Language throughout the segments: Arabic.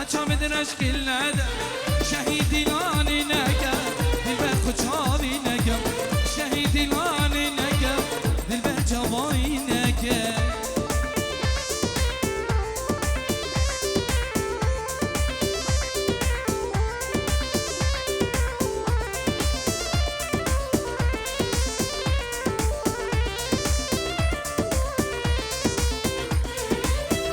بچه بدنش کل نده شهیدی لانی نگم دل به خوچاوی نگم شهیدی لانی نگم دل به جوایی نگم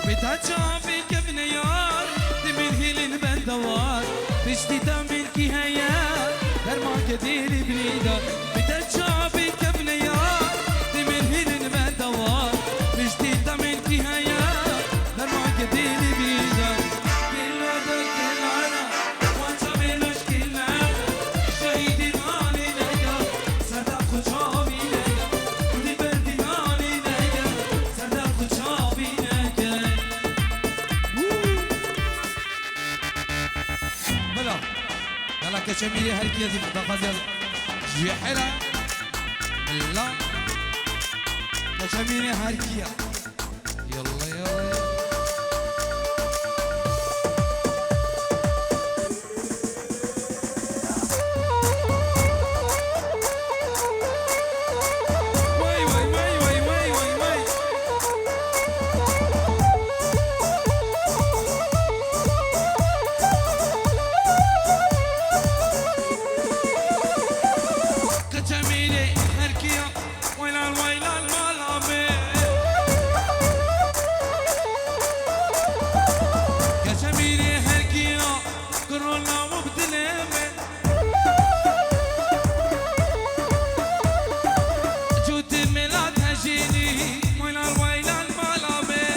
بتجابي كبن يار دمين هيلين بندوار بشتي تامين كي هيا درما كدير بليدار بتجابي كبن يار دمين هيلين بندوار بشتي تامين كي هيا درما كدير بليدار كلا دا كلانا وانتا بلوش كلانا شهيدي ماني نيا سردا خوشابي نيا ودي بردي ماني نيا سردا خوشابي نيا يلا كشميري هالكيا دي بتاخذ جحرة لا كشميري هالكيا يلا يلا واي واي واي واي واي واي واي كشميري هالكيا ويلان ويلان مالامي كشميري هالكيا كورونا مبتلمي جود الميلاد هجيني ويلان ويلان مالامي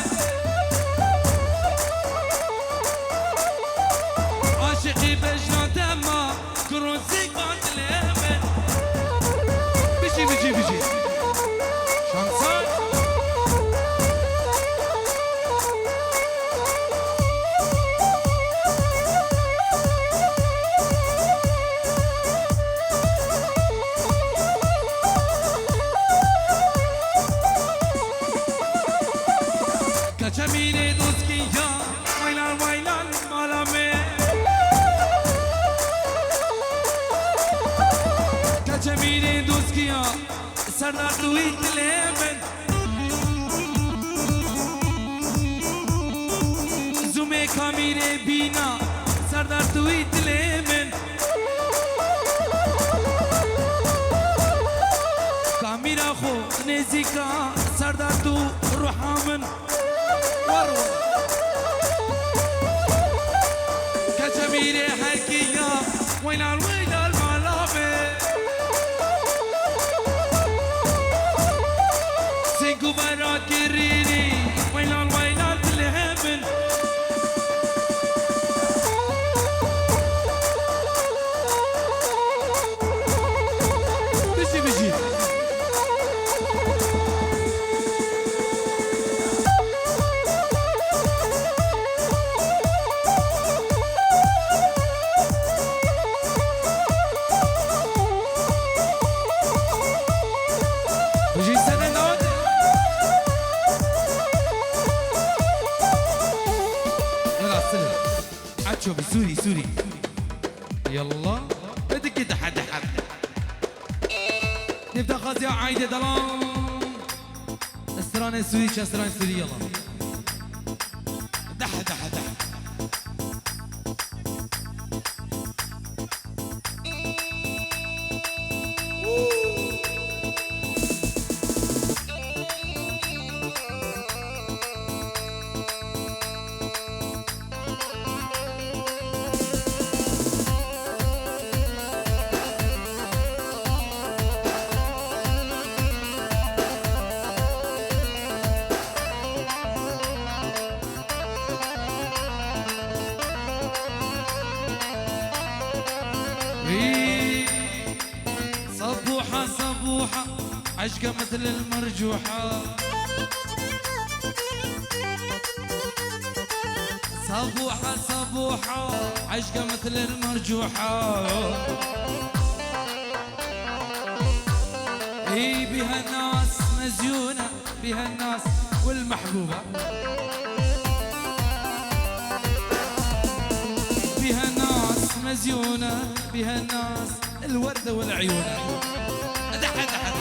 عاشقي بجنا دما كروزيك باتلمي بيجي بيجي بيجي شانسون كشميري دوسكي يا ويلان ويلان مالامي كشميري دوسكي يا سردار دويت لمن زومي كاميري بينا سردار دويت لمن كاميرا خو نزيكا سردار دو روحا من ورو كشميري حكيا ويلان ويلان مالامي سينكو برا كريري ويلان ويلان بالهبل بيجي بيجي بيجي سنة نود يلا سلم عتشو بسوري سوري يلا بدك كده حد نبدا غازي عايده دلان اسران سوري اسران سوري يلا دح دح دح صبوحة صبوحة عشقة مثل المرجوحة صبوحة صبوحة عشقة مثل المرجوحة هي بها الناس مزيونة بها الناس والمحبوبة وزيونه بها الناس الوردة والعيون. أدح أدح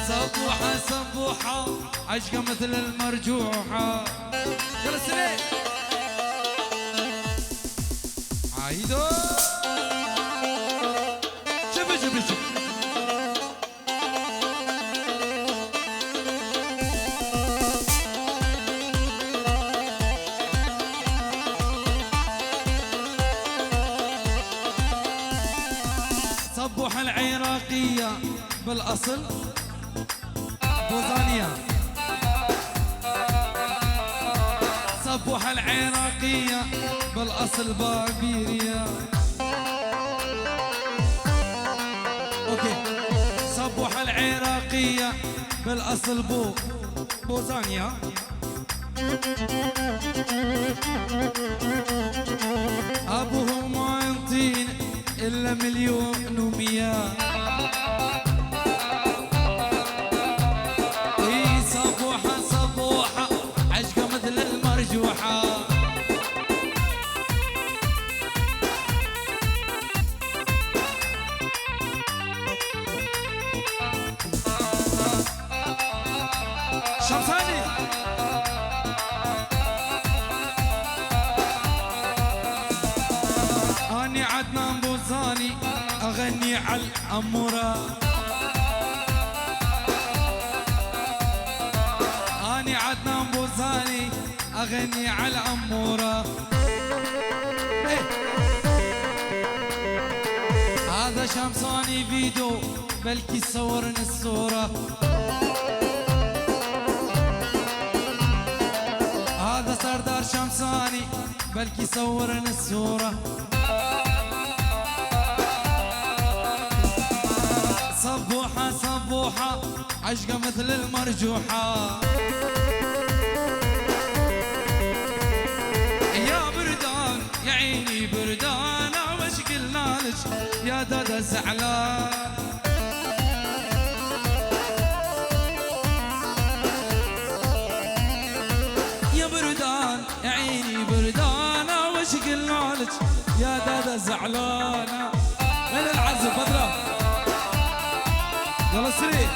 صبوحة صبوحة عشقة مثل المرجوحة. يلا سليم عايدو شوف شوف شوف. صبوحة العراقية بالأصل بوزانية. صبوحة العراقية بالأصل بابيريا. أوكي صبوحة العراقية بالأصل بوزانيا. أبوه ما ينطين إلا مليون ومية. إي صبوحة صبوحة عشقة مثل المرجوحة. شمساني أني عدنان بوزاني أغني على الأمورة. أني عدنان بوزاني أغني على الأمورة. إيه. هذا شمساني فيديو بلكي صورن الصورة. هذا سردار شمساني بلكي صورن الصورة. صبوحة صبوحة عشقة مثل المرجوحة. يا بردان يا عيني بردان وش قلنا لك يا دادا زعلان. يا بردان يا عيني بردان وش قلنا لك يا دادا زعلانة. وين العزف اضرب يلا سريع.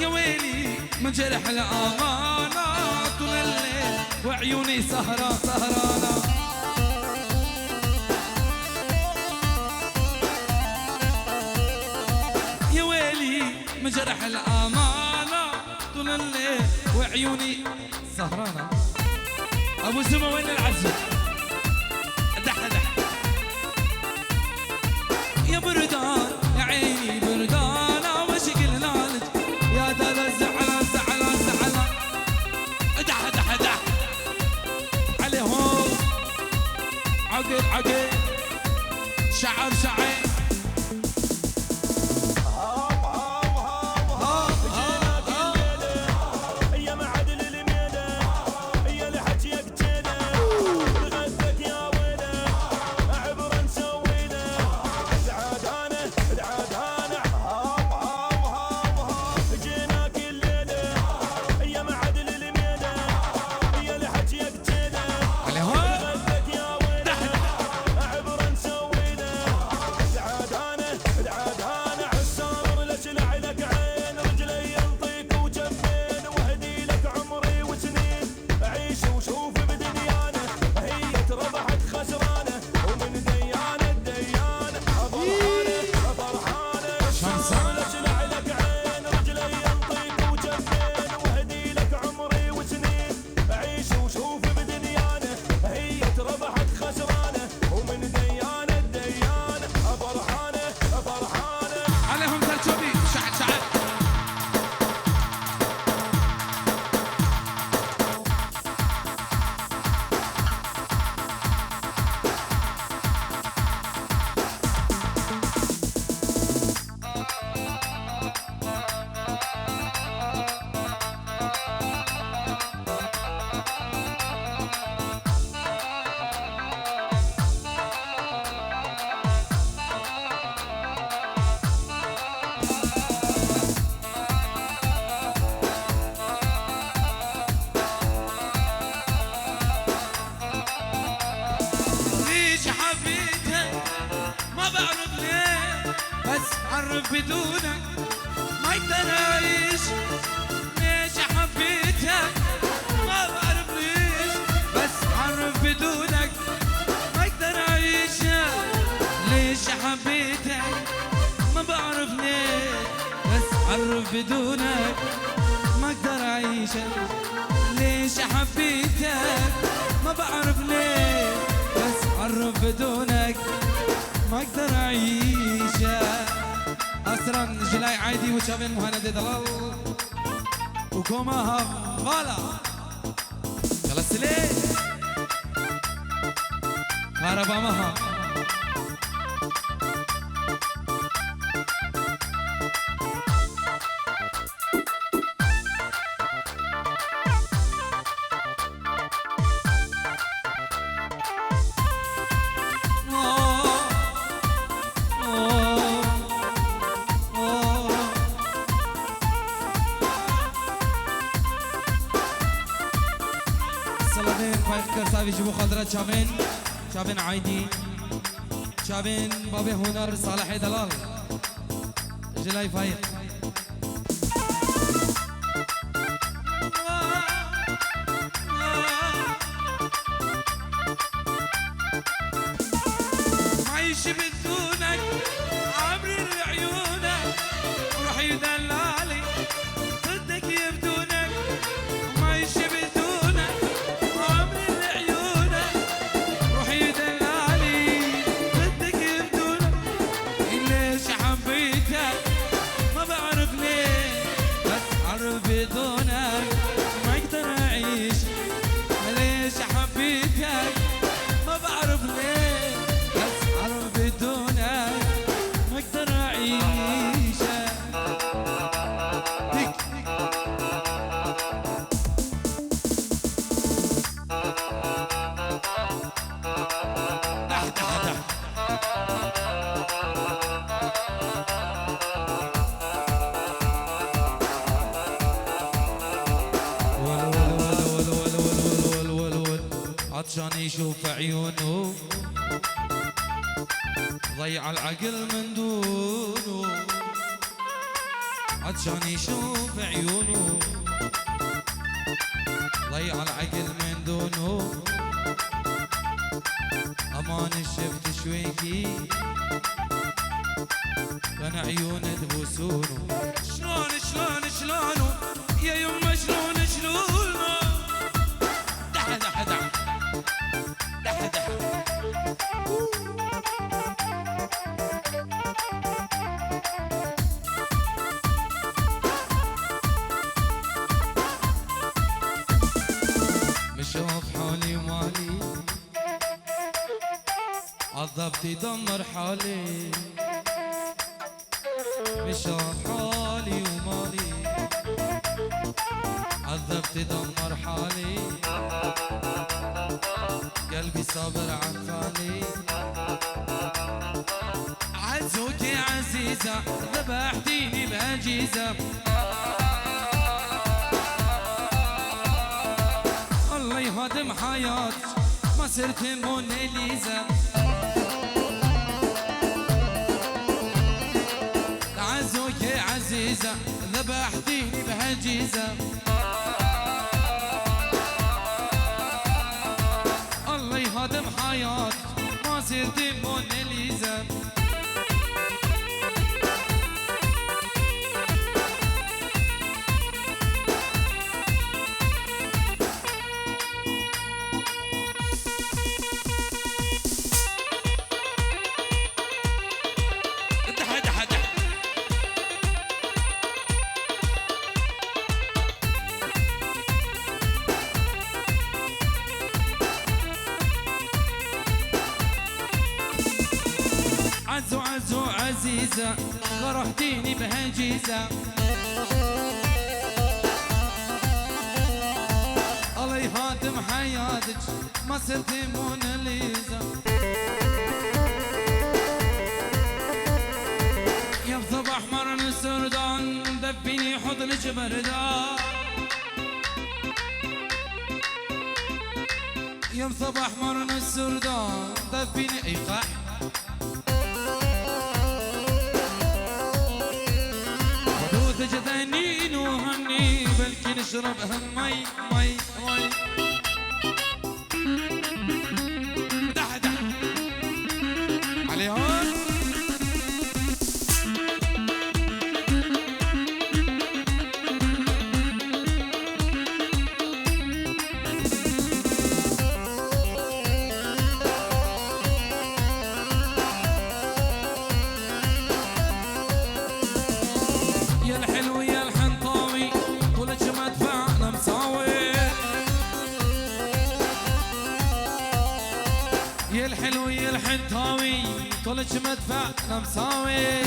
يا ويلي من جرح الأمانة طول الليل وعيوني سهرانة. من جرح الأمانة طول الليل وعيوني سهرانة. أبو سما وين العزم؟ دح دح يا بردان يا عيني بردان وش قلنا لك يا دادا زعلان زعلان زعلان. دح دح دح عليهم عقل عقل شعر شعر. عارف بدونك ما اقدر اعيش. ليش حبيتك ما بعرف ليش، بس عارف بدونك ما اقدر اعيش. ليش حبيتك ما بعرف ليش، بس عارف بدونك ما اقدر اعيش. ليش حبيتك ما بعرف ليش، بس عارف بدونك ما اقدر اعيش. اسرا جلاي عايدي وشابين مهند دلال وكوما غالا خلاص ليه كهربا مها يجيبوا خضرات شابين عايدي شابين بابي هنر صالح دلال جلاي فايق عايش بدونك عبر عيونك روحي دلالي ضدك يبدونك عايش بدونك بدونك ما اقدر اعيش. ليش حبيتك ما بعرف ليه، بس عارف بدونك ما اقدر اعيش. عطشان يشوف عيونه ضيع العقل من دونه. عطشان يشوف عيونه ضيع العقل من دونه. امان شفت شويكي كان عيونه تبوسونه. شلون شلون شلونه يا يما شلون شلونه دح دح دح دح دح مشوف حالي ومالي عالضبط يدمر حالي. مشوف حالي ومالي عالضبط يدمر حالي. قلبي صابر عالفالي عزوتي عزيزة ذبحتيني بهجيزة. الله يهدم حياتك ما صرت موناليزا. عزوتي عزيزة ذبحتيني بهجيزة. هادم حياة ما صرت موناليزا. عزو عزو عزيزة فرحتيني بهجيزة. الله يهادم حياتك ما صرت موناليزا. يا صباح مرن السردان دفيني حضنك بردان. يا صباح مرن السردان دفيني ايقاح. سجدني وهني بلكي نشرب هم مي مي مي دح دح عليهم يا الحلو يا الحنطاوي طولك مدفعنا مساوي يا الحلو يا الحنطاوي طولك مدفعنا مساوي